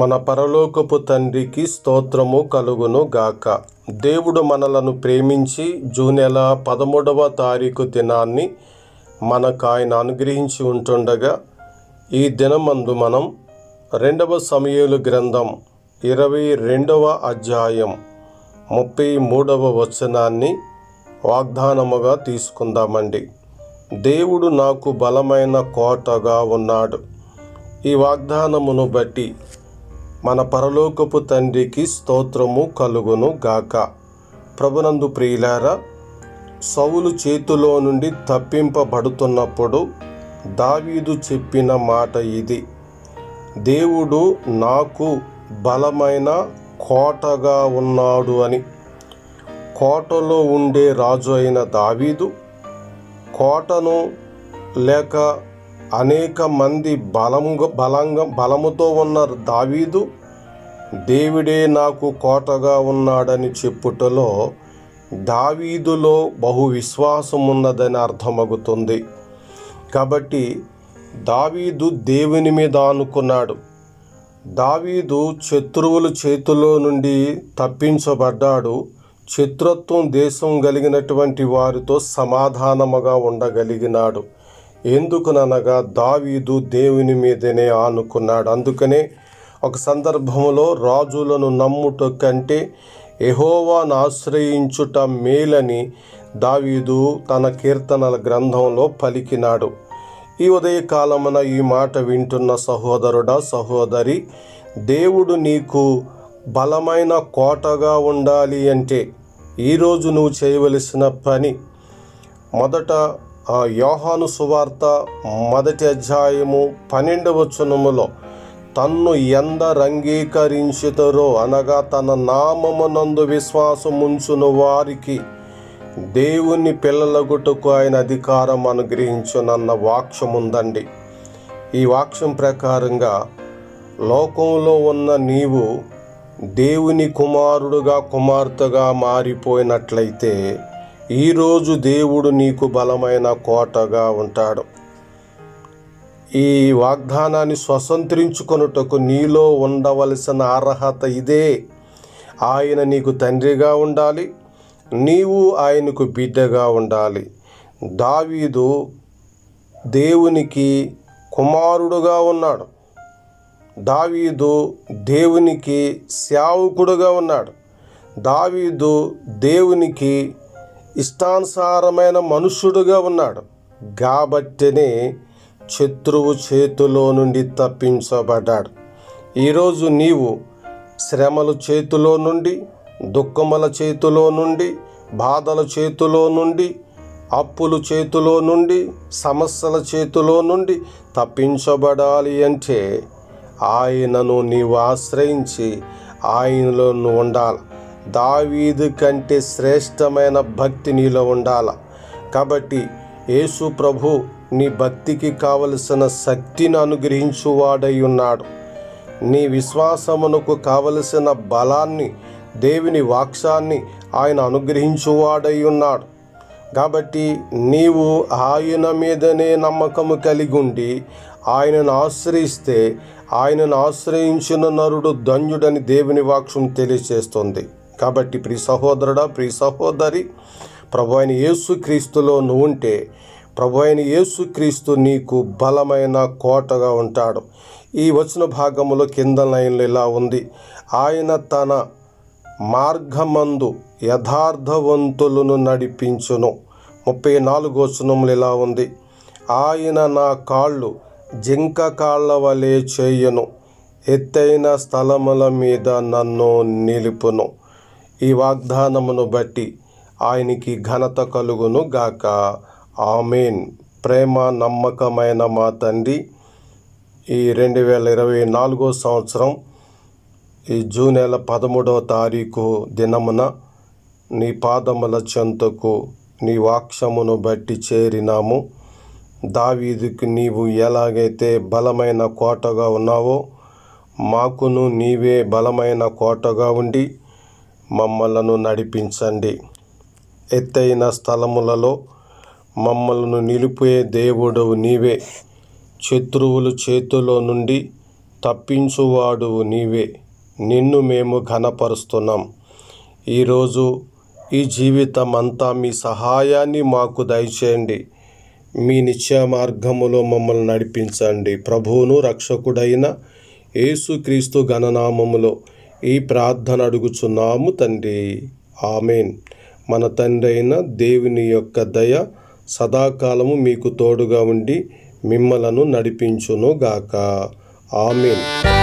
మన పరలోకపు తండ్రికి స్తోత్రము కలుగును గాక. దేవుడు మనలను ప్రేమించి జూన్ నెల 13వ తారీఖు దినాన్ని మనకు ఆయన అనుగ్రహించి ఉంటుండగా, ఈ దినమందు మనం 2వ సమూయేలు గ్రంథం 22వ అధ్యాయం 33వ వచనాన్ని వాగ్దానముగా తీసుకుందామండి. దేవుడు నాకు బలమైన కోటగా ఉన్నాడు. ఈ వాగ్దానమును బట్టి మన పరలోకపు తండ్రికి స్తోత్రము కలుగును గాక. ప్రభునందు ప్రియులారా, సౌలు చేతిలో నుండి తప్పింపబడుతున్నప్పుడు దావీదు చెప్పిన మాట ఇది: దేవుడు నాకు బలమైన కోటగా ఉన్నాడు అని. కోటలో ఉండే రాజు అయిన దావీదు కోటను లేక అనేక మంది బలముతో ఉన్న దావీదు దేవుడే నాకు కోటగా ఉన్నాడని చెప్పుటలో దావీదులో బహు విశ్వాసం ఉన్నదని అర్థమవుతుంది. కాబట్టి దావీదు దేవుని మీద ఆనుకున్నాడు. దావీదు శత్రువుల చేతిలో నుండి తప్పించబడ్డాడు. శత్రుత్వం దేశం కలిగినటువంటి వారితో సమాధానముగా ఉండగలిగినాడు. ఎందుకునగా దావీదు దేవుని మీదనే ఆనుకున్నాడు. అందుకనే ఒక సందర్భంలో రాజులను నమ్ముట కంటే యెహోవాను ఆశ్రయించుట మేలని దావీదు తన కీర్తనల గ్రంథంలో పలికినాడు. ఈ ఉదయకాలమున ఈ మాట వింటున్న సహోదరుడా, సహోదరి, దేవుడు నీకు బలమైన కోటగా ఉండాలి అంటే ఈరోజు నువ్వు చేయవలసిన పని, మొదట యోహాను సువార్త 1వ అధ్యాయము 12వ వచనములో తన్ను ఎందరు అంగీకరించుతారో అనగా తన నామమునందు విశ్వాసముంచును వారికి దేవుని పిల్లలగుటకు ఆయన అధికారం అనుగ్రహించునన్న వాక్యం ఉందండి. ఈ వాక్యం ప్రకారంగా లోకంలో ఉన్న నీవు దేవుని కుమారుడుగా కుమార్తెగా మారిపోయినట్లయితే ఈరోజు దేవుడు నీకు బలమైన కోటగా ఉంటాడు. ఈ వాగ్దానాన్ని స్వతంత్రించుకొనుటకు నీలో ఉండవలసిన అర్హత ఇదే. ఆయన నీకు తండ్రిగా ఉండాలి, నీవు ఆయనకు బిడ్డగా ఉండాలి. దావీదు దేవునికి కుమారుడుగా ఉన్నాడు. దావీదు దేవునికి సేవకుడుగా ఉన్నాడు. దావీదు దేవునికి ఇష్టానుసారమైన మనుష్యుడుగా ఉన్నాడు. కాబట్టినే శత్రువు చేతిలో నుండి తప్పించబడ్డాడు. ఈరోజు నీవు శ్రమల చేతిలో నుండి, దుఃఖముల చేతిలో నుండి, బాధల చేతిలో నుండి, అప్పుల చేతిలో నుండి, సమస్యల చేతిలో నుండి తప్పించబడాలి అంటే ఆయనను నీవు ఆశ్రయించి ఆయనలో నువ్వు ఉండాలి. దావీదు కంటే శ్రేష్టమైన భక్తి నీలో ఉండాలి. కాబట్టి యేసు ప్రభు నీ భక్తికి కావలసిన శక్తిని అనుగ్రహించువాడై ఉన్నాడు. నీ విశ్వాసమునకు కావలసిన బలాన్ని, దేవుని వాక్యాన్ని ఆయన అనుగ్రహించువాడై ఉన్నాడు. కాబట్టి నీవు ఆయన మీదనే నమ్మకము కలిగి ఉండి ఆయనను ఆశ్రయిస్తే ఆయనను ఆశ్రయించిన నరుడు ధన్యుడని దేవుని వాక్యం తెలియజేస్తుంది. కాబట్టి ప్రియ సహోదరుడా, ప్రియ సహోదరి, ప్రభు అయిన యేసుక్రీస్తులో నువ్వు ఉంటే ప్రభు అయిన యేసుక్రీస్తు నీకు బలమైన కోటగా ఉంటాడు. ఈ వచన భాగములో కింద లైన్లో ఇలా ఉంది: ఆయన తన మార్గమందు యథార్థవంతులను నడిపించును. 34వ వచనములు ఇలా ఉంది: ఆయన నా కాళ్ళు జింక కాళ్ళ వలె చేయను, ఎత్తైన స్థలముల మీద నన్ను నిలుపును. ఈ వాగ్దానమును బట్టి ఆయనకి ఘనత కలుగును గాక. ఆమేన్. ప్రేమ నమ్మకమైన మా తండ్రి, ఈ 2024 సంవత్సరం ఈ జూన్ నెల 13వ తారీఖు దినమున నీ పాదముల చెంతకు నీ వాక్యమును బట్టి చేరినాము. దావీదుకు నీవు ఎలాగైతే బలమైన కోటగా ఉన్నావో మాకును నీవే బలమైన కోటగా ఉండి మమ్మలను నడిపించండి. ఎత్తైన స్థలములలో మమ్మలను నిలిపే దేవుడు నీవే. శత్రువుల చేతిలో నుండి తప్పించువాడు నీవే. నిన్ను మేము ఘనపరుస్తున్నాం. ఈరోజు ఈ జీవితం అంతా మీ సహాయాన్ని మాకు దయచేయండి. మీ నిత్య మార్గములో మమ్మల్ని నడిపించండి. ప్రభువును రక్షకుడైన యేసుక్రీస్తు ఘననామములో ఈ ప్రార్థన అడుగుచున్నాము తండ్రి. ఆమేన్. మన తండ్రి అయిన దేవుని యొక్క దయ సదాకాలము మీకు తోడుగా ఉండి మిమ్మలను నడిపించును గాక. ఆమేన్.